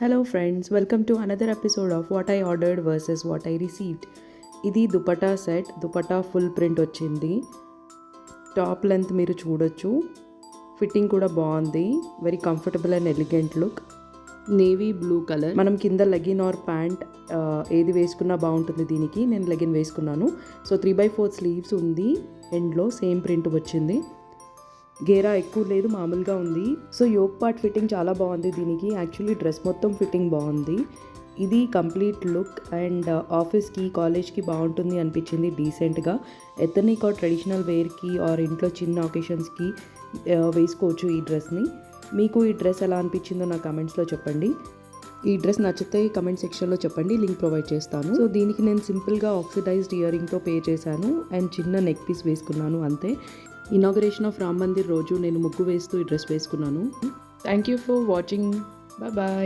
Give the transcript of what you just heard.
Hello friends, welcome to another episode of what I ordered versus what I received. ఇది dupatta set, dupatta full print వచ్చింది. Top length మీరు చూడొచ్చు, fitting కూడా బాగుంది. Very comfortable and elegant look. Navy blue colour. మనం కింద legging are pant ఏది వేసుకున్నా బాగుంటుంది దీనికి. నేను లెగిన్ వేసుకున్నాను. సో 3/4 స్లీవ్స్ ఉంది. ఎండ్లో సేమ్ ప్రింట్ వచ్చింది. గేరా ఎక్కువ లేదు, మామూలుగా ఉంది. సో యోక్ పార్ట్ ఫిట్టింగ్ చాలా బాగుంది దీనికి. యాక్చువల్లీ డ్రెస్ మొత్తం ఫిట్టింగ్ బాగుంది. ఇది కంప్లీట్ లుక్ అండ్ ఆఫీస్కి కాలేజ్కి బాగుంటుంది అనిపించింది. డీసెంట్గా ఎథనిక్ ఆర్ ట్రెడిషనల్ వేర్కి ఆర్ ఇంట్లో చిన్న ఒకేషన్స్కి వేసుకోవచ్చు ఈ డ్రెస్ని. మీకు ఈ డ్రెస్ ఎలా అనిపించిందో నా కమెంట్స్లో చెప్పండి. ఈ డ్రెస్ నచ్చితే కమెంట్ సెక్షన్లో చెప్పండి, లింక్ ప్రొవైడ్ చేస్తాను. సో దీనికి నేను సింపుల్గా ఆక్సిడైజ్డ్ ఇయర్ రింగ్తో పే చేశాను అండ్ చిన్న నెక్ పీస్ వేసుకున్నాను అంతే. ఇనాగరేషన్ ఆఫ్ రామ్ మందిర్ రోజు నేను ముగ్గు వేస్తూ ఈ డ్రెస్ వేసుకున్నాను. Thank you for watching. Bye.